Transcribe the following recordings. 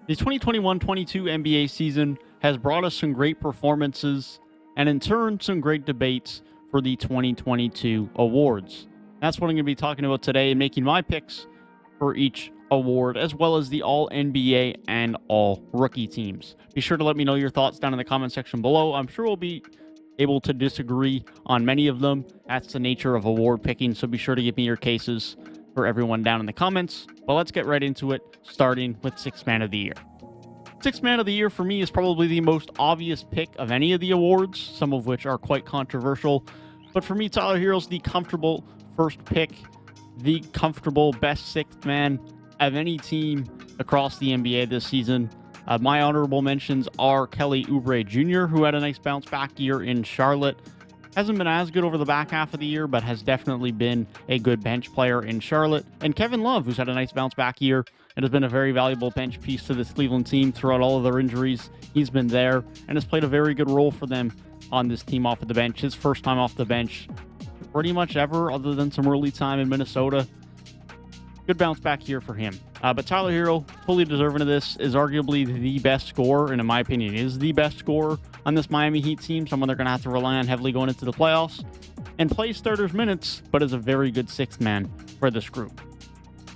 The 2021-22 NBA season has brought us some great performances and in turn some great debates for the 2022 awards. That's what I'm going to be talking about today and making my picks for each award, as well as the All-NBA and All-Rookie teams. Be sure to let me know your thoughts down in the comment section below. I'm sure we'll be able to disagree on many of them. That's the nature of award picking, so be sure to give me your cases for everyone down in the comments. But let's get right into it, starting with Sixth Man of the Year. Sixth Man of the Year for me is probably the most obvious pick of any of the awards, some of which are quite controversial. But for me, Tyler Herro's the comfortable first pick, the comfortable best sixth man of any team across the NBA this season. My honorable mentions are Kelly Oubre Jr., who had a nice bounce back year in Charlotte. Hasn't been as good over the back half of the year, but has definitely been a good bench player in Charlotte. And Kevin Love, who's had a nice bounce back year and has been a very valuable bench piece to this Cleveland team throughout all of their injuries. He's been there and has played a very good role for them on this team off of the bench. His first time off the bench pretty much ever, other than some early time in Minnesota. Good bounce back here for him. But Tyler Herro, fully deserving of this, is arguably the best scorer, and in my opinion is the best scorer on this Miami Heat team, someone they're going to have to rely on heavily going into the playoffs, and plays starters minutes, but is a very good sixth man for this group.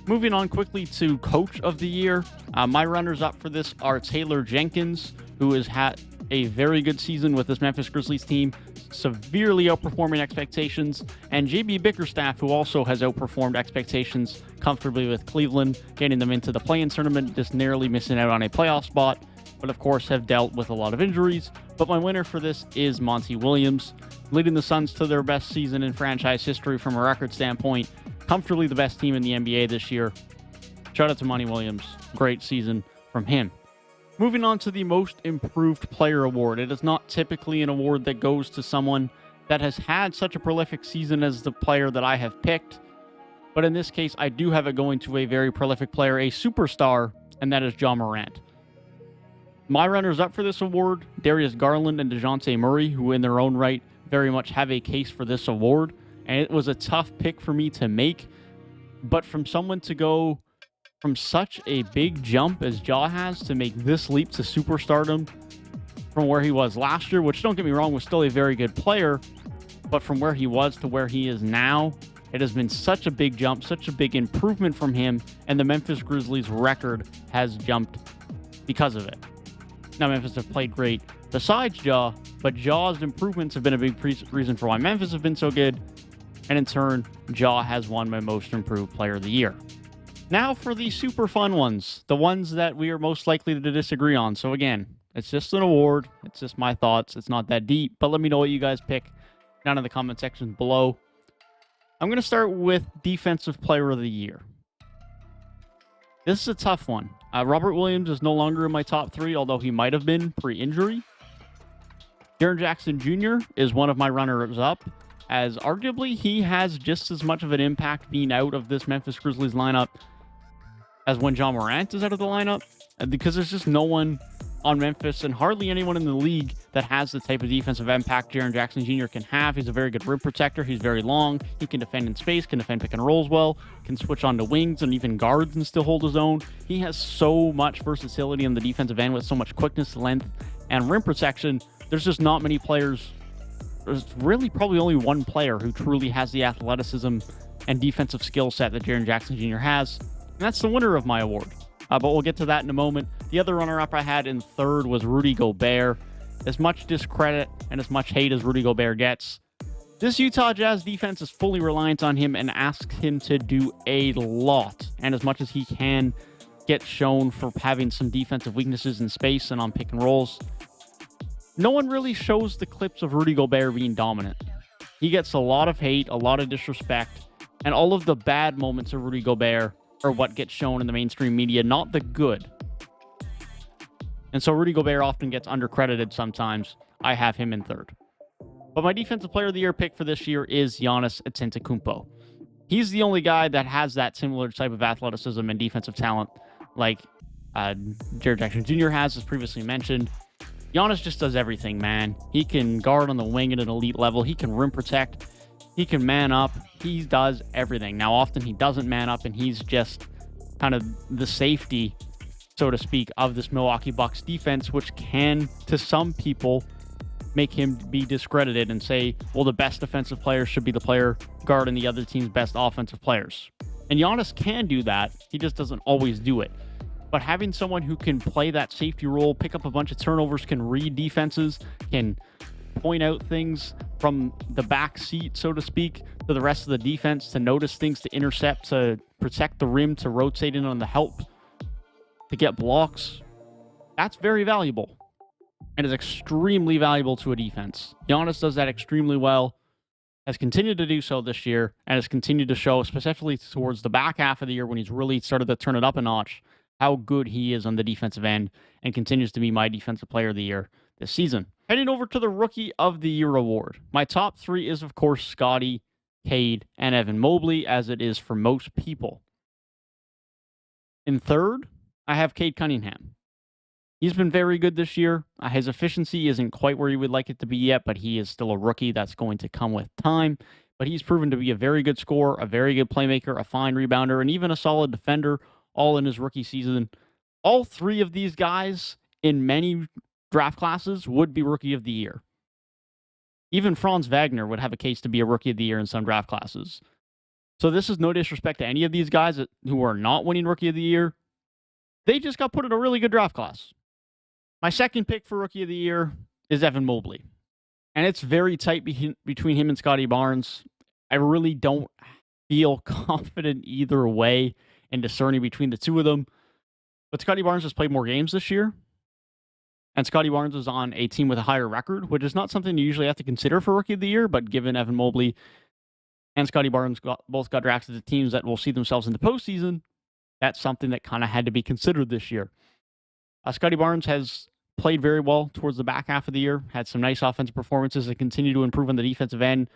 Moving on quickly to Coach of the Year, my runners-up for this are Taylor Jenkins, who has had a very good season with this Memphis Grizzlies team, severely outperforming expectations, and JB Bickerstaff, who also has outperformed expectations comfortably with Cleveland, getting them into the play-in tournament, just narrowly missing out on a playoff spot, but of course have dealt with a lot of injuries. But my winner for this is Monty Williams, leading the Suns to their best season in franchise history from a record standpoint, comfortably the best team in the NBA this year. Shout out to Monty Williams, great season from him. Moving on to the Most Improved Player Award. It is not typically an award that goes to someone that has had such a prolific season as the player that I have picked. But in this case, I do have it going to a very prolific player, a superstar, and that is Ja Morant. My runners-up for this award, Darius Garland and DeJounte Murray, who in their own right very much have a case for this award. And it was a tough pick for me to make. But from someone to go from such a big jump as Ja has to make this leap to superstardom from where he was last year, which, don't get me wrong, was still a very good player, but from where he was to where he is now, it has been such a big jump, such a big improvement from him, and the Memphis Grizzlies record has jumped because of it. Now, Memphis have played great besides Ja, but Ja's improvements have been a big reason for why Memphis have been so good, and in turn, Ja has won my Most Improved Player of the Year. Now for the super fun ones, the ones that we are most likely to disagree on. So again, it's just an award. It's just my thoughts. It's not that deep, but let me know what you guys pick down in the comment section below. I'm going to start with Defensive Player of the Year. This is a tough one. Robert Williams is no longer in my top three, although he might have been pre-injury. Jaren Jackson Jr. is one of my runners-up, as arguably he has just as much of an impact being out of this Memphis Grizzlies lineup as when Ja Morant is out of the lineup, because there's just no one on Memphis and hardly anyone in the league that has the type of defensive impact Jaren Jackson Jr. can have. He's a very good rim protector. He's very long. He can defend in space, can defend pick and rolls well, can switch on to wings and even guards and still hold his own. He has so much versatility on the defensive end with so much quickness, length, and rim protection. There's just not many players. There's really probably only one player who truly has the athleticism and defensive skill set that Jaren Jackson Jr. has. And that's the winner of my award. But we'll get to that in a moment. The other runner-up I had in third was Rudy Gobert. As much discredit and as much hate as Rudy Gobert gets, this Utah Jazz defense is fully reliant on him and asks him to do a lot. And as much as he can get shown for having some defensive weaknesses in space and on pick and rolls, no one really shows the clips of Rudy Gobert being dominant. He gets a lot of hate, a lot of disrespect, and all of the bad moments of Rudy Gobert are what gets shown in the mainstream media, not the good. And so Rudy Gobert often gets undercredited sometimes. I have him in third. But my Defensive Player of the Year pick for this year is Giannis Antetokounmpo. He's the only guy that has that similar type of athleticism and defensive talent like Jaren Jackson Jr. has, as previously mentioned. Giannis just does everything, man. He can guard on the wing at an elite level. He can rim protect. He can man up. He does everything. Now, often he doesn't man up, and he's just kind of the safety so to speak, of this Milwaukee Bucks defense, which can, to some people, make him be discredited and say, well, the best defensive player should be the player guarding the other team's best offensive players. And Giannis can do that. He just doesn't always do it. But having someone who can play that safety role, pick up a bunch of turnovers, can read defenses, can point out things from the back seat, so to speak, to the rest of the defense, to notice things, to intercept, to protect the rim, to rotate in on the help, to get blocks, that's very valuable. And is extremely valuable to a defense. Giannis does that extremely well, has continued to do so this year, and has continued to show, especially towards the back half of the year when he's really started to turn it up a notch, how good he is on the defensive end, and continues to be my defensive player of the year this season. Heading over to the Rookie of the Year award. My top three is, of course, Scottie, Cade, and Evan Mobley, as it is for most people. In third, I have Cade Cunningham. He's been very good this year. His efficiency isn't quite where you would like it to be yet, but he is still a rookie. That's going to come with time. But he's proven to be a very good scorer, a very good playmaker, a fine rebounder, and even a solid defender, all in his rookie season. All three of these guys in many draft classes would be Rookie of the Year. Even Franz Wagner would have a case to be a Rookie of the Year in some draft classes. So this is no disrespect to any of these guys who are not winning Rookie of the Year. They just got put in a really good draft class. My second pick for Rookie of the Year is Evan Mobley. And it's very tight between him and Scottie Barnes. I really don't feel confident either way in discerning between the two of them. But Scottie Barnes has played more games this year. And Scottie Barnes is on a team with a higher record, which is not something you usually have to consider for Rookie of the Year. But given Evan Mobley and Scottie Barnes both got drafted to teams that will see themselves in the postseason, that's something that kind of had to be considered this year. Scottie Barnes has played very well towards the back half of the year, had some nice offensive performances that continue to improve on the defensive end,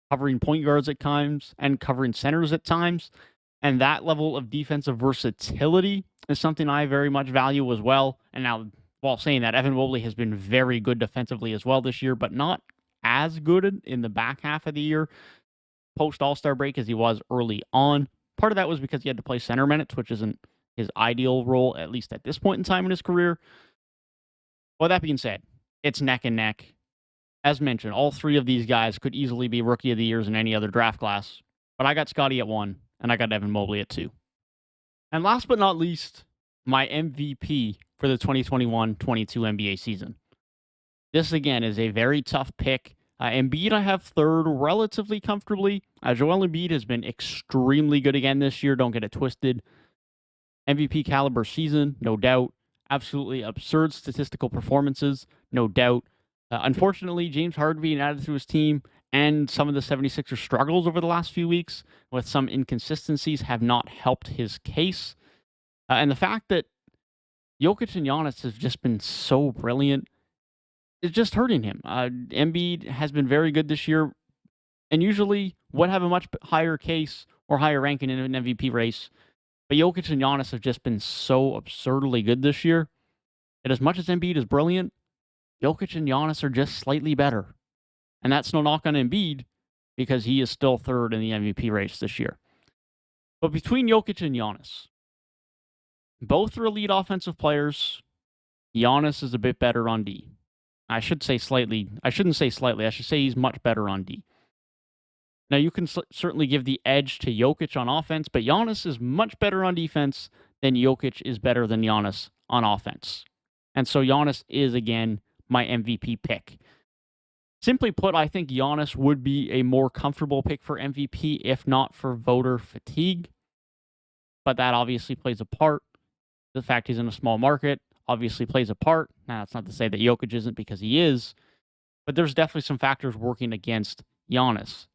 covering point guards at times and covering centers at times. And that level of defensive versatility is something I very much value as well. And now, while saying that, Evan Mobley has been very good defensively as well this year, but not as good in the back half of the year, post All-Star break, as he was early on. Part of that was because he had to play center minutes, which isn't his ideal role, at least at this point in time in his career. Well, that being said, it's neck and neck. As mentioned, all three of these guys could easily be Rookie of the Years in any other draft class. But I got Scottie at 1, and I got Evan Mobley at 2. And last but not least, my MVP for the 2021-22 NBA season. This, again, is a very tough pick. Embiid I have third relatively comfortably. Joel Embiid has been extremely good again this year. Don't get it twisted. MVP caliber season, no doubt. Absolutely absurd statistical performances, no doubt. Unfortunately, James Harden added to his team, and some of the 76ers struggles over the last few weeks with some inconsistencies have not helped his case. And the fact that Jokic and Giannis have just been so brilliant is just hurting him. Embiid has been very good this year, and usually would have a much higher case or higher ranking in an MVP race. But Jokic and Giannis have just been so absurdly good this year that as much as Embiid is brilliant, Jokic and Giannis are just slightly better. And that's no knock on Embiid because he is still third in the MVP race this year. But between Jokic and Giannis, both are elite offensive players. Giannis is a bit better on D. I shouldn't say slightly. I should say he's much better on D. Now, you can certainly give the edge to Jokic on offense, but Giannis is much better on defense than Jokic is better than Giannis on offense. And so Giannis is, again, my MVP pick. Simply put, I think Giannis would be a more comfortable pick for MVP, if not for voter fatigue. But that obviously plays a part. The fact he's in a small market obviously plays a part. Now, that's not to say that Jokic isn't, because he is. But there's definitely some factors working against Giannis.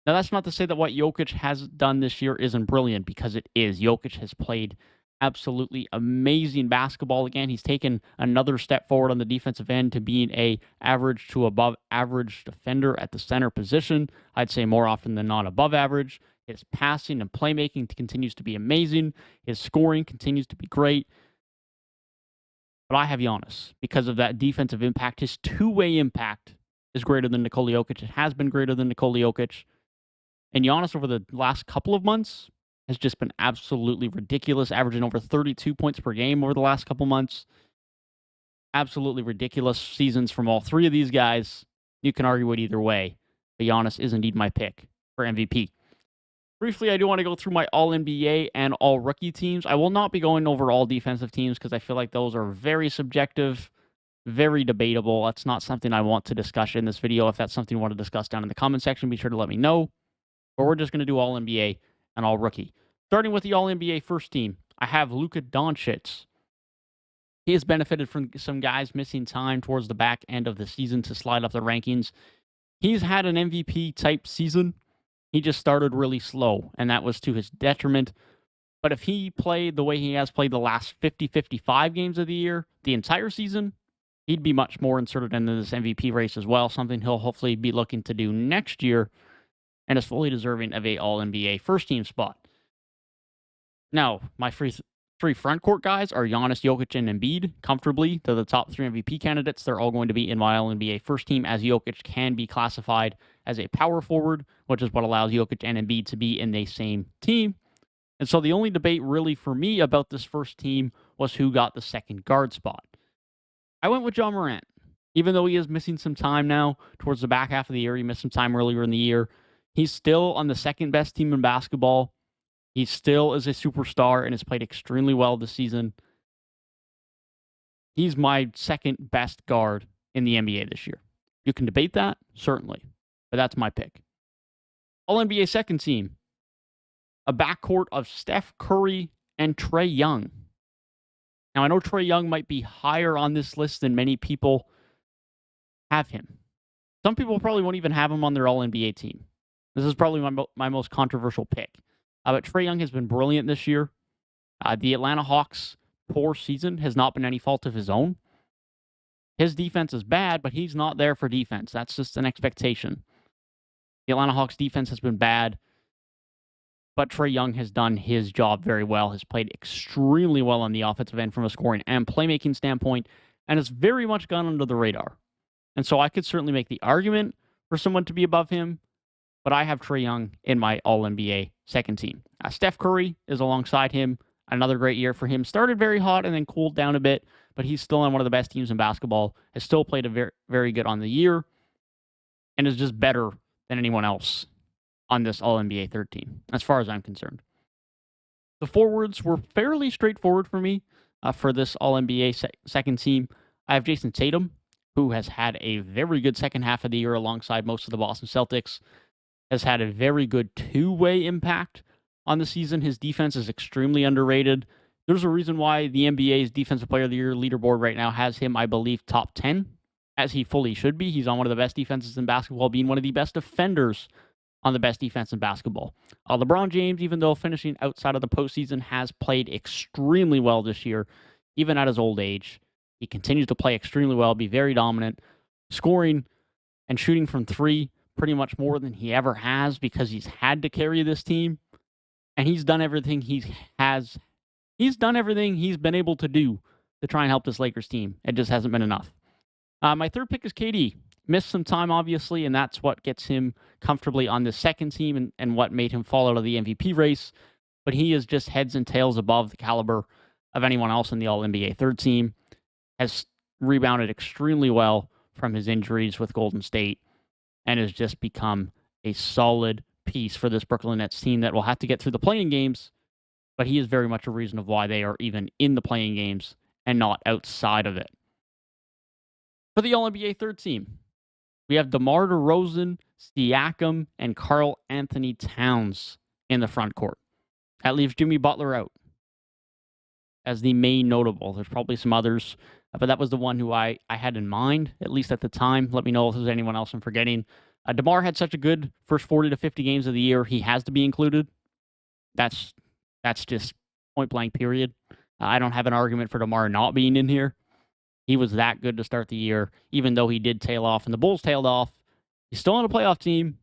Now, that's not to say that what Jokic has done this year isn't brilliant, because it is. Jokic has played absolutely amazing basketball again. He's taken another step forward on the defensive end to being a average to above average defender at the center position. I'd say more often than not above average. His passing and playmaking continues to be amazing. His scoring continues to be great. But I have Giannis because of that defensive impact. His two-way impact is greater than Nikola Jokic. It has been greater than Nikola Jokic. And Giannis over the last couple of months has just been absolutely ridiculous, averaging over 32 points per game over the last couple months. Absolutely ridiculous seasons from all three of these guys. You can argue it either way, but Giannis is indeed my pick for MVP. Briefly, I do want to go through my All-NBA and All-Rookie teams. I will not be going over all defensive teams because I feel like those are very subjective, very debatable. That's not something I want to discuss in this video. If that's something you want to discuss down in the comment section, be sure to let me know. But we're just going to do All-NBA and All-Rookie. Starting with the All-NBA first team, I have Luka Doncic. He has benefited from some guys missing time towards the back end of the season to slide up the rankings. He's had an MVP-type season. He just started really slow, and that was to his detriment. But if he played the way he has played the last 50-55 games of the year, the entire season, he'd be much more inserted into this MVP race as well, something he'll hopefully be looking to do next year, and is fully deserving of a All-NBA first-team spot. Now, my three front court guys are Giannis, Jokic, and Embiid. Comfortably, they're the top three MVP candidates. They're all going to be in my All-NBA first team, as Jokic can be classified as a power forward, which is what allows Jokic and Embiid to be in the same team. And so the only debate really for me about this first team was who got the second guard spot. I went with John Morant. Even though he is missing some time now towards the back half of the year, he missed some time earlier in the year, he's still on the second best team in basketball. He still is a superstar and has played extremely well this season. He's my second best guard in the NBA this year. You can debate that, certainly, but that's my pick. All-NBA second team, a backcourt of Steph Curry and Trae Young. Now, I know Trae Young might be higher on this list than many people have him. Some people probably won't even have him on their All-NBA team. This is probably my most controversial pick. But Trae Young has been brilliant this year. The Atlanta Hawks' poor season has not been any fault of his own. His defense is bad, but he's not there for defense. That's just an expectation. The Atlanta Hawks' defense has been bad, but Trae Young has done his job very well, has played extremely well on the offensive end from a scoring and playmaking standpoint, and has very much gone under the radar. And so I could certainly make the argument for someone to be above him, but I have Trae Young in my All-NBA second team. Steph Curry is alongside him. Another great year for him. Started very hot and then cooled down a bit, but he's still on one of the best teams in basketball, has still played a very, very good on the year, and is just better than anyone else on this All-NBA third team, as far as I'm concerned. The forwards were fairly straightforward for me for this All-NBA second team. I have Jason Tatum, who has had a very good second half of the year alongside most of the Boston Celtics. Has had a very good two-way impact on the season. His defense is extremely underrated. There's a reason why the NBA's Defensive Player of the Year leaderboard right now has him, I believe, top 10, as he fully should be. He's on one of the best defenses in basketball, being one of the best defenders on the best defense in basketball. LeBron James, even though finishing outside of the postseason, has played extremely well this year, even at his old age. He continues to play extremely well, be very dominant, scoring and shooting from three pretty much more than he ever has because he's had to carry this team, and he's done everything he's done everything he's been able to do to try and help this Lakers team. It just hasn't been enough. My third pick is KD. Missed some time, obviously, and that's what gets him comfortably on the second team and what made him fall out of the MVP race. But he is just heads and tails above the caliber of anyone else in the All-NBA third team. Has rebounded extremely well from his injuries with Golden State, and has just become a solid piece for this Brooklyn Nets team that will have to get through the playing games, but he is very much a reason of why they are even in the playing games and not outside of it. For the All-NBA third team, we have DeMar DeRozan, Siakam, and Karl Anthony Towns in the front court. That leaves Jimmy Butler out as the main notable. There's probably some others, but that was the one who I had in mind, at least at the time. Let me know if there's anyone else I'm forgetting. DeMar had such a good first 40 to 50 games of the year. He has to be included. That's just point blank, period. I don't have an argument for DeMar not being in here. He was that good to start the year, even though he did tail off and the Bulls tailed off. He's still on a playoff team,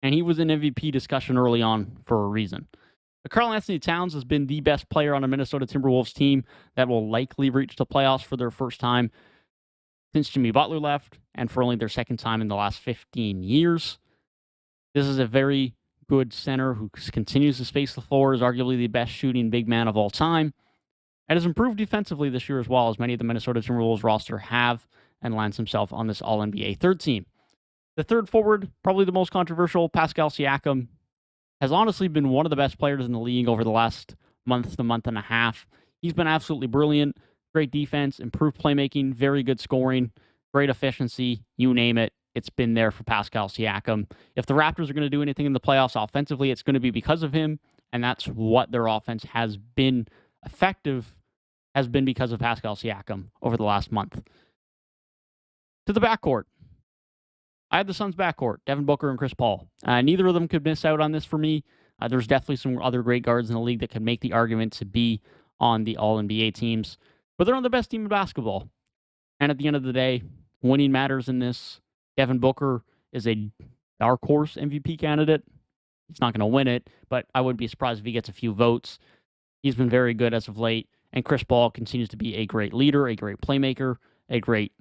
and he was in MVP discussion early on for a reason. Karl Anthony Towns has been the best player on a Minnesota Timberwolves team that will likely reach the playoffs for their first time since Jimmy Butler left, and for only their second time in the last 15 years. This is a very good center who continues to space the floor, is arguably the best shooting big man of all time, and has improved defensively this year as well, as many of the Minnesota Timberwolves roster have, and lands himself on this All-NBA third team. The third forward, probably the most controversial, Pascal Siakam, has honestly been one of the best players in the league over the last month to month and a half. He's been absolutely brilliant. Great defense, improved playmaking, very good scoring, great efficiency, you name it. It's been there for Pascal Siakam. If the Raptors are going to do anything in the playoffs offensively, it's going to be because of him, and that's what their offense has been effective, has been because of Pascal Siakam over the last month. To the backcourt. I had the Suns backcourt, Devin Booker and Chris Paul. Neither of them could miss out on this for me. There's definitely some other great guards in the league that could make the argument to be on the All-NBA teams, but they're on the best team in basketball. And at the end of the day, winning matters in this. Devin Booker is a dark horse MVP candidate. He's not going to win it, but I wouldn't be surprised if he gets a few votes. He's been very good as of late, and Chris Paul continues to be a great leader, a great playmaker, a great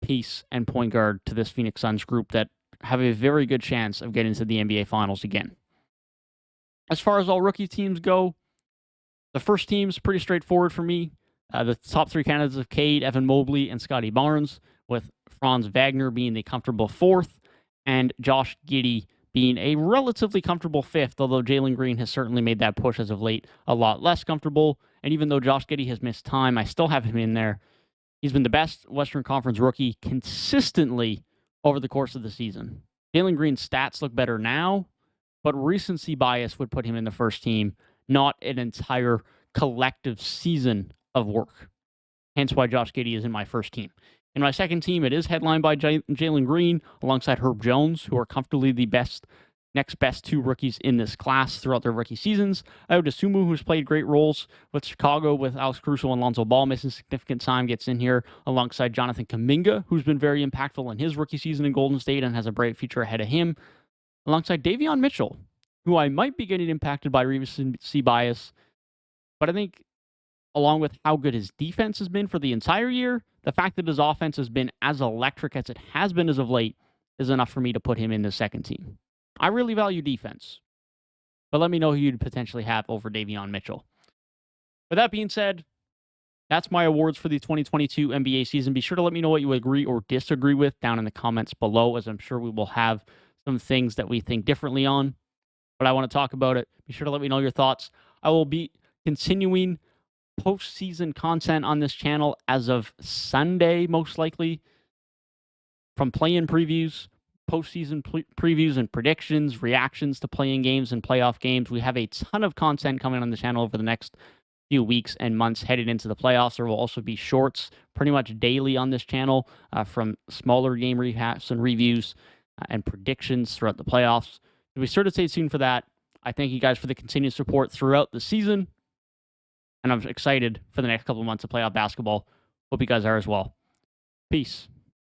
piece and point guard to this Phoenix Suns group that have a very good chance of getting to the NBA Finals again. As far as all rookie teams go, the first team's pretty straightforward for me. The top three candidates of Cade, Evan Mobley, and Scotty Barnes, with Franz Wagner being the comfortable fourth, and Josh Giddey being a relatively comfortable fifth, although Jalen Green has certainly made that push as of late a lot less comfortable. And even though Josh Giddey has missed time, I still have him in there. He's been the best Western Conference rookie consistently over the course of the season. Jalen Green's stats look better now, but recency bias would put him in the first team, not an entire collective season of work. Hence why Josh Giddey is in my first team. In my second team, it is headlined by Jalen Green alongside Herb Jones, who are comfortably the next best two rookies in this class throughout their rookie seasons. Ayo Dosunmu, who's played great roles with Chicago, with Alex Caruso and Lonzo Ball missing significant time, gets in here alongside Jonathan Kuminga, who's been very impactful in his rookie season in Golden State and has a bright future ahead of him, alongside Davion Mitchell, who I might be getting impacted by recency bias, but I think along with how good his defense has been for the entire year, the fact that his offense has been as electric as it has been as of late is enough for me to put him in the second team. I really value defense, but let me know who you'd potentially have over Davion Mitchell. With that being said, that's my awards for the 2022 NBA season. Be sure to let me know what you agree or disagree with down in the comments below, as I'm sure we will have some things that we think differently on, but I want to talk about it. Be sure to let me know your thoughts. I will be continuing postseason content on this channel as of Sunday, most likely, from play-in previews, postseason previews and predictions, reactions to play-in games and playoff games. We have a ton of content coming on the channel over the next few weeks and months headed into the playoffs. There will also be shorts pretty much daily on this channel from smaller game recaps and reviews and predictions throughout the playoffs. So be sure to stay tuned for that. I thank you guys for the continued support throughout the season, and I'm excited for the next couple of months of playoff basketball. Hope you guys are as well. Peace.